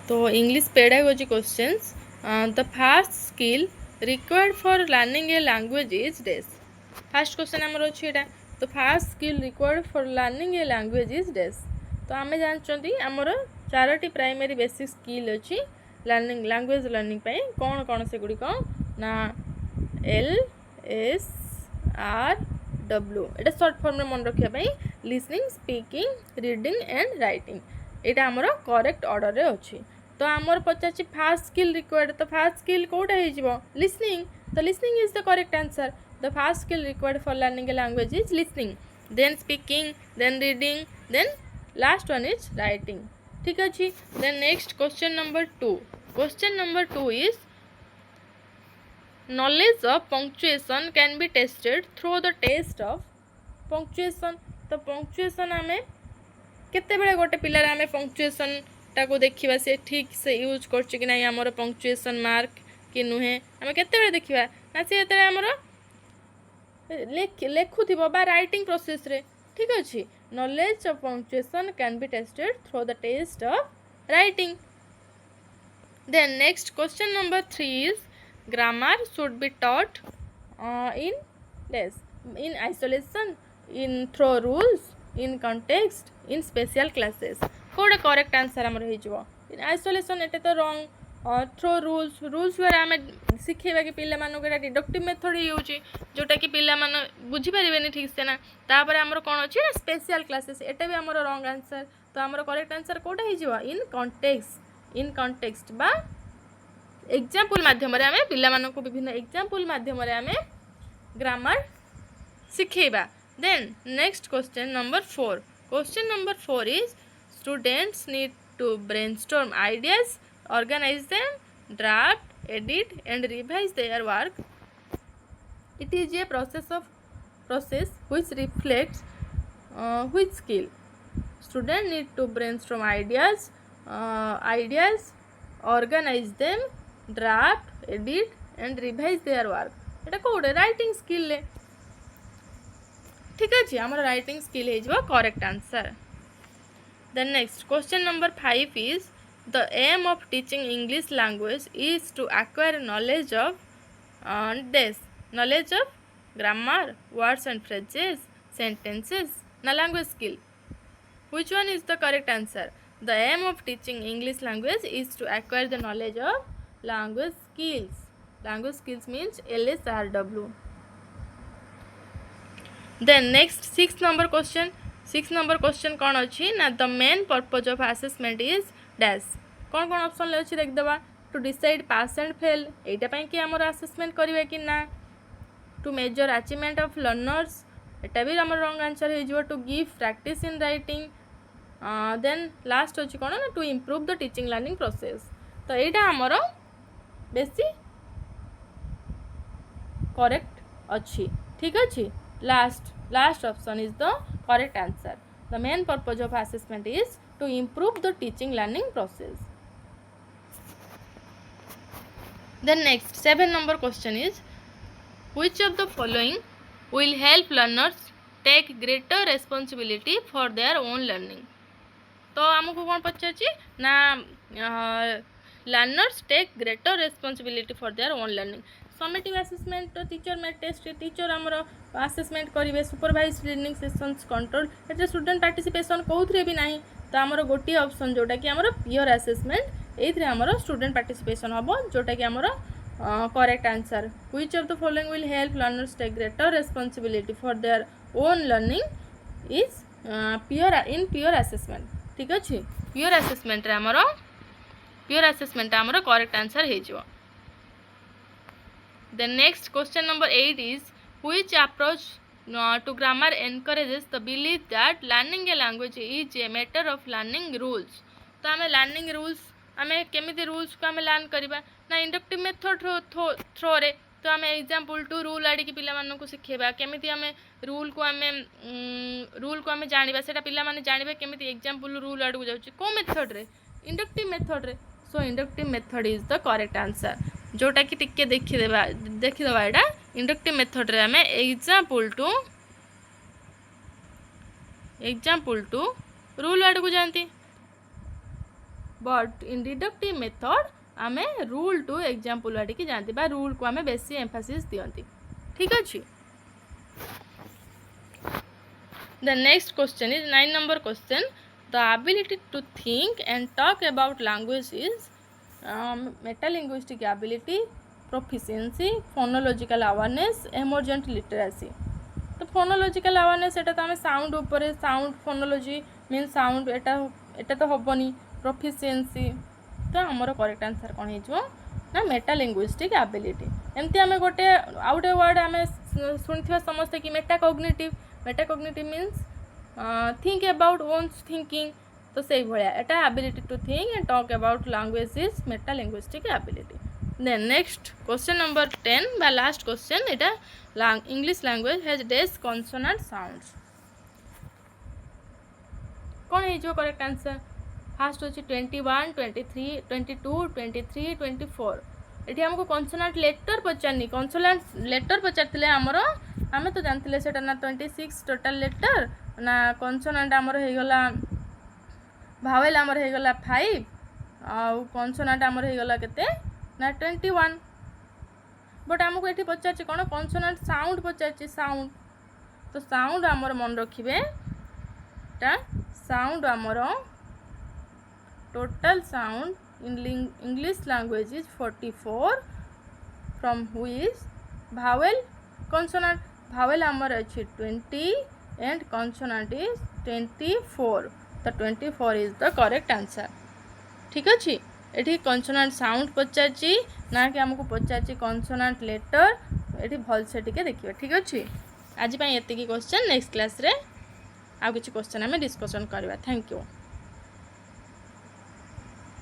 तो English pedagogy questions the fast skill required for learning a language is डेस। First question आमर अच्छी एटा तो fast skill required for learning a language is डेस। तो आम जानते आमर 4टी प्राइमरी बेसिक स्किल अच्छी लर्निंग लैंग्वेज लर्निंग पे कौन कौन से गुड़िक ना एल एस आर डब्ल्यू एटा सर्ट फॉर्म में मन रखापी listening speaking reading and writing यहाँ आमर करेक्ट ऑर्डर रे अच्छी। तो आमर पचार फास्ट स्किल रिक्वायर्ड तो फास्ट स्किल कौटा हो लिसनिंग तो listening is the correct answer. The fast skill required for learning a language is listening then speaking then reading then last one is writing. ठीक अच्छे then next question number 2। Question number 2 is knowledge of punctuation can be tested through the test of punctuation। तो punctuation आमे केते बेले गोटे पिलार आमे punctuation टाको देखिबा से ठीक से यूज करछ कि नाही हमर punctuation मार्क कि नुहे आमे केते बेले देखिबा ना से एतरे हमर लेखुथिबो बा राइटिंग प्रोसेस रे। ठीक अछि knowledge of punctuation can be tested through the test of writing। then next question number 3 is grammar should be taught in this in isolation in through rules in context in special classes। कोडे correct answer हमर हो जिवो in isolation एटे तो wrong throw rules rules द्वारा आम शिखेबा कि पिला मानक एटा डिडक्टिव मेथड यूज जोटा कि पिला मान बुझी पारिबेनी ठीक से ना तापर हमर कोन अछि ना स्पेशल क्लासेस एटा भी हमर रॉन्ग आंसर। तो हमर करेक्ट आंसर कोडा हो जिवो इन कॉन्टेक्स्ट बा एग्जाम्पल माध्यम आमे पिला मानक विभिन्न एग्जाम्पल माध्यम आमे ग्रामर शिखेबा। Then next question number 4। Question number 4 is students need to brainstorm ideas, organize them, draft, edit and revise their work। it is a process which reflects which skill? Students need to brainstorm ideas, organize them, draft, edit and revise their work। এটা কোডে writing skill ले ठीक আছে আমার writing skill হয়ে যাব correct answer. Then next question number 5 is the aim of teaching English language is to acquire knowledge of this knowledge of grammar, words and phrases, sentences na language skill। which one is the correct answer? The aim of teaching English language is to acquire the knowledge of language skills। language skills means LSRW। then next 6 number question। 6 number question कौन अच्छी ना the main purpose of assessment is dash. कौन कौन option ले अच्छी देख देबा to decide pass and fail एटा पई कि हमर असेसमेंट करबा कि ना to measure achievement of learners एटा भी हमर रॉन्ग आंसर हो जिवो to give practice in writing then last अच्छी कौन ना to improve the teaching learning process. तो एटा हमर बेसी करेक्ट अच्छी। ठीक अच्छी last option is the correct answer। the main purpose of assessment is to improve the teaching learning process। then next 7 number question is which of the following will help learners take greater responsibility for their own learning। तो आमको कौन पचार ना learners take greater responsibility for their own learning. Summative assessment तो teacher made test teacher आमर assessment करेंगे supervise learning sessions control एटे student participation कौन भी ना। तो आमर गोटे ऑप्शन जोटा कि आमर पियर असेसमेंट ये आमर स्टूडेंट पार्टिसिपेशन हम जोटा कि आमर correct answer. Which of the following will help learners take greater responsibility for their own learning is peer assessment. ठीक अच्छे पियर असेसमेंट आमर करेक्ट आंसर हो। The next question number 8 is which approach to grammar encourages the belief that learning a language is a matter of learning rules। तो आमे learning rules आमे केमिति rules को आमे लर्न करबा ना इंडक्टिव मेथड थ्रो रे। तो आमे एग्जांपल टू रूल आडी की पिला मानन को सिखेबा केमिति आमे रूल को आमे जानिबा सेटा पिला माने जानिबा केमिति एग्जांपल रूल आडू जाउची को मेथड रे इंडक्टिव मेथड रे। So inductive method is the correct answer जोटा कि टिके देखिदेबा एटा इंडक्टिव मेथड रे आमे एग्जांपल टू रूल आड़ को जानती बट इन डिडक्टिव मेथड आमे रूल टू एग्जाम्पल आड़िकी जाती बा रूल को आमे बेसी एम्फासिस दियंती ठीक अच्छे। The next question is 9 number question. The ability to think and talk about language is metalinguistic ability, proficiency, phonological awareness, emergent literacy. तो phonological awareness एटा तो आमे साउंड ऊपर साउंड फोनोलॉजी मीन साउंड एटा तो हबनी proficiency तो आमर करेक्ट आंसर कौन हो ना मेटालिंग्विस्टिक एबिलिटी। एमती आमे गोटे आउटे वर्ड आमे शुणिथिबा समस्ते कि metacognitive means think about one's thinking तो से भाया एटा ability to think and talk about language is metalinguistic ability. Then next question number 10 बा लास्ट क्वेश्चन एटा English language has these consonant sounds कौन हो करेक्ट आंसर फास्ट अच्छे 21 23 22 23 24 ये आमको कॉन्सोनेंट लेटर पचारनी कॉन्सोनेंट लेटर पचार आमर आम तो जानते से ना 26 टोटाल लेटर ना कॉन्सोनेंट आमर हो गला भावेल आमर हो गला 5 आउ कॉन्सोनेंट आमर हो गला केते ना 21 बट आमको ये पचार कौन कॉन्सोनेंट साउंड पचार साउंड तो साउंड आमर मन रखिए साउंड आमर total sound in English language is 44 from which vowel consonant vowel आमर अच्छी 20 and consonant is 24 तो 24 is the correct answer ठीक अच्छे। ये consonant sound पचार ना कि आमको पचार consonant letter ये भल से देखिए ठीक अच्छे। आज ये क्वेश्चन नेक्स्ट क्लास रे आउ किसी क्वेश्चन आम डिस्कसन करवा। Thank you.